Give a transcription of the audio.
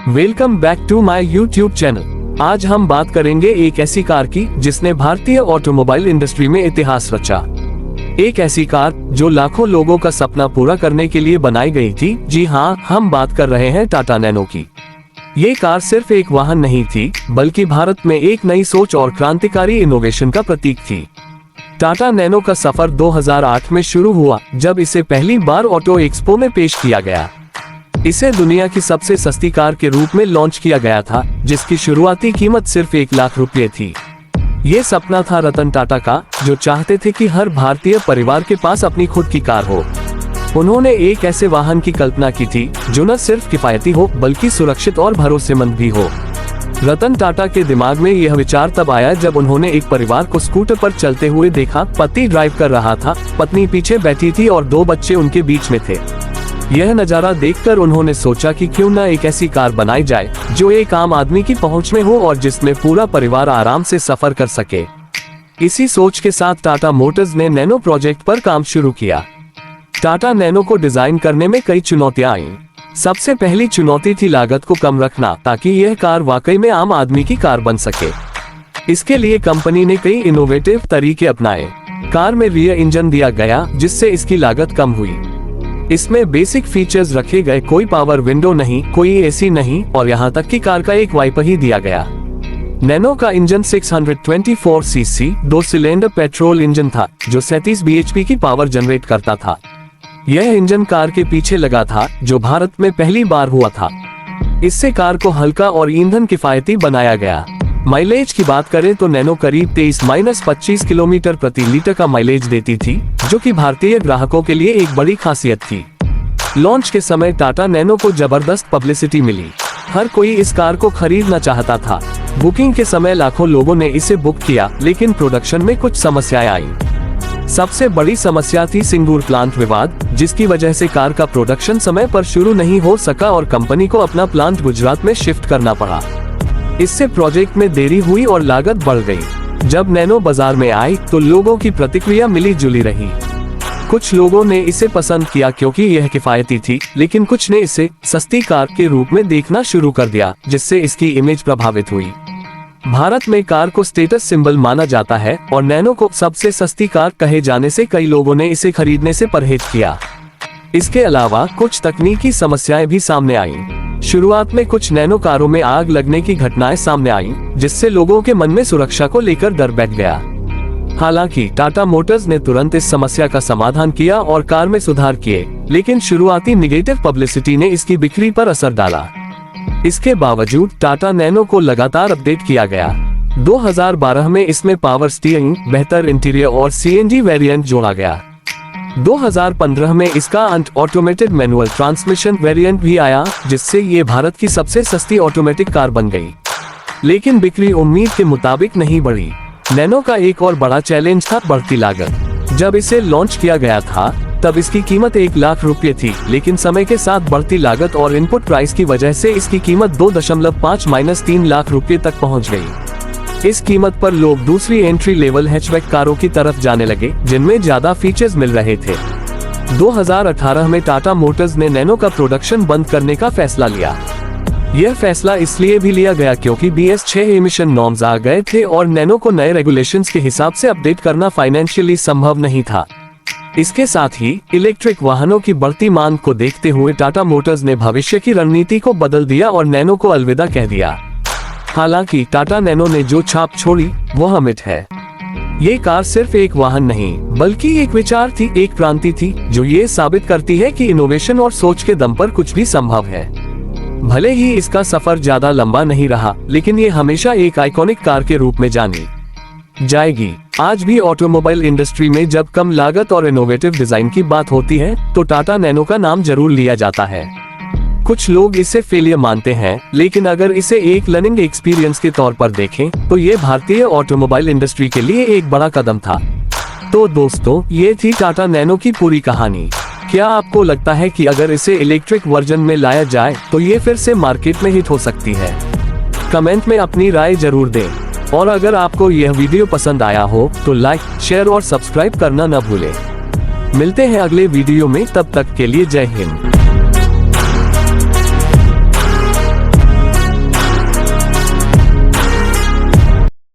Welcome back to my YouTube channel. आज हम बात करेंगे एक ऐसी कार की जिसने भारतीय ऑटोमोबाइल इंडस्ट्री में इतिहास रचा। एक ऐसी कार जो लाखों लोगों का सपना पूरा करने के लिए बनाई गई थी। जी हाँ, हम बात कर रहे हैं टाटा नैनो की। ये कार सिर्फ एक वाहन नहीं थी, बल्कि भारत में एक नई सोच और क्रांतिकारी इनोवेशन का प्रतीक थी। टाटा नैनो का सफर 2008 में शुरू हुआ, जब इसे पहली बार ऑटो एक्सपो में पेश किया गया। इसे दुनिया की सबसे सस्ती कार के रूप में लॉन्च किया गया था, जिसकी शुरुआती कीमत सिर्फ 1 लाख रुपए थी। ये सपना था रतन टाटा का, जो चाहते थे कि हर भारतीय परिवार के पास अपनी खुद की कार हो। उन्होंने एक ऐसे वाहन की कल्पना की थी जो न सिर्फ किफायती हो, बल्कि सुरक्षित और भरोसेमंद भी हो। रतन टाटा के दिमाग में यह विचार तब आया जब उन्होंने एक परिवार को स्कूटर पर चलते हुए देखा। पति ड्राइव कर रहा था, पत्नी पीछे बैठी थी और 2 बच्चे उनके बीच में थे। यह नजारा देखकर उन्होंने सोचा कि क्यों न एक ऐसी कार बनाई जाए जो एक आम आदमी की पहुंच में हो और जिसमें पूरा परिवार आराम से सफर कर सके। इसी सोच के साथ टाटा मोटर्स ने नैनो प्रोजेक्ट पर काम शुरू किया। टाटा नैनो को डिजाइन करने में कई चुनौतियां आईं। सबसे पहली चुनौती थी लागत को कम रखना, ताकि यह कार वाकई में आम आदमी की कार बन सके। इसके लिए कंपनी ने कई इनोवेटिव तरीके अपनाए। कार में रियर इंजन दिया गया, जिससे इसकी लागत कम हुई। इसमें बेसिक फीचर्स रखे गए, कोई पावर विंडो नहीं, कोई एसी नहीं, और यहाँ तक कि कार का एक वाइपर ही दिया गया। नैनो का engine 624 CC 2 cylinder petrol engine था, जो 37 bhp की पावर जनरेट करता था। यह इंजन कार के पीछे लगा था, जो भारत में पहली बार हुआ था। इससे कार को हल्का और ईंधन किफायती बनाया गया। माइलेज की बात करें तो नैनो करीब 23-25 किलोमीटर प्रति लीटर का माइलेज देती थी, जो कि भारतीय ग्राहकों के लिए एक बड़ी खासियत थी। लॉन्च के समय टाटा नैनो को जबरदस्त पब्लिसिटी मिली। हर कोई इस कार को खरीदना चाहता था। बुकिंग के समय लाखों लोगों ने इसे बुक किया, लेकिन प्रोडक्शन में कुछ समस्याएं आईं। सबसे बड़ी समस्या थी सिंगूर प्लांट विवाद, जिसकी वजह से कार का प्रोडक्शन समय पर शुरू नहीं हो सका और कंपनी को अपना प्लांट गुजरात में शिफ्ट करना पड़ा। इससे प्रोजेक्ट में देरी हुई और लागत बढ़ गई। जब नैनो बाजार में आई तो लोगों की प्रतिक्रिया मिली जुली रही। कुछ लोगों ने इसे पसंद किया क्योंकि यह किफायती थी, लेकिन कुछ ने इसे सस्ती कार के रूप में देखना शुरू कर दिया, जिससे इसकी इमेज प्रभावित हुई। भारत में कार को स्टेटस सिंबल माना जाता है और नैनो को सबसे सस्ती कार कहे जाने से कई लोगों ने इसे खरीदने से परहेज किया। इसके अलावा कुछ तकनीकी समस्याएं भी सामने आईं। शुरुआत में कुछ नैनो कारों में आग लगने की घटनाएं सामने आईं, जिससे लोगों के मन में सुरक्षा को लेकर डर बैठ गया। हालांकि टाटा मोटर्स ने तुरंत इस समस्या का समाधान किया और कार में सुधार किए, लेकिन शुरुआती नेगेटिव पब्लिसिटी ने इसकी बिक्री पर असर डाला। इसके बावजूद टाटा नैनो को लगातार अपडेट किया गया। 2012 में इसमें पावर स्टीयरिंग, बेहतर इंटीरियर और CNG वेरिएंट जोड़ा गया। 2015 में इसका ऑटोमेटेड मैनुअल ट्रांसमिशन वेरिएंट भी आया, जिससे ये भारत की सबसे सस्ती ऑटोमेटिक कार बन गई। लेकिन बिक्री उम्मीद के मुताबिक नहीं बढ़ी। नैनो का एक और बड़ा चैलेंज था बढ़ती लागत। जब इसे लॉन्च किया गया था तब इसकी कीमत 1 लाख रुपए थी, लेकिन समय के साथ बढ़ती लागत और इनपुट प्राइस की वजह से इसकी कीमत 2.5-3 लाख रुपए तक पहुंच गई। इस कीमत पर लोग दूसरी एंट्री लेवल हैचबैक कारों की तरफ जाने लगे, जिनमें ज्यादा फीचर्स मिल रहे थे। 2018 में टाटा मोटर्स ने नैनो का प्रोडक्शन बंद करने का फैसला लिया। यह फैसला इसलिए भी लिया गया क्योंकि BS6 एमिशन नॉर्म्स आ गए थे और नैनो को नए रेगुलेशंस के हिसाब से अपडेट करना फाइनेंशियली संभव नहीं था। इसके साथ ही इलेक्ट्रिक वाहनों की बढ़ती मांग को देखते हुए टाटा मोटर्स ने भविष्य की रणनीति को बदल दिया और नैनो को अलविदा कह दिया। हालांकि टाटा नैनो ने जो छाप छोड़ी वह अमिट है। ये कार सिर्फ एक वाहन नहीं, बल्कि एक विचार थी, एक क्रांति थी, जो ये साबित करती है कि इनोवेशन और सोच के दम पर कुछ भी संभव है। भले ही इसका सफर ज्यादा लंबा नहीं रहा, लेकिन ये हमेशा एक आइकॉनिक कार के रूप में जानी जाएगी। आज भी ऑटोमोबाइल इंडस्ट्री में जब कम लागत और इनोवेटिव डिजाइन की बात होती है तो टाटा नैनो का नाम जरूर लिया जाता है। कुछ लोग इसे फेलियर मानते हैं, लेकिन अगर इसे एक लर्निंग एक्सपीरियंस के तौर पर देखें तो ये भारतीय ऑटोमोबाइल इंडस्ट्री के लिए एक बड़ा कदम था। तो दोस्तों, ये थी टाटा नैनो की पूरी कहानी। क्या आपको लगता है कि अगर इसे इलेक्ट्रिक वर्जन में लाया जाए तो ये फिर से मार्केट में हिट हो सकती है? कमेंट में अपनी राय जरूर दें। और अगर आपको यह वीडियो पसंद आया हो तो लाइक, शेयर और सब्सक्राइब करना न भूलें। मिलते हैं अगले वीडियो में, तब तक के लिए जय हिंद।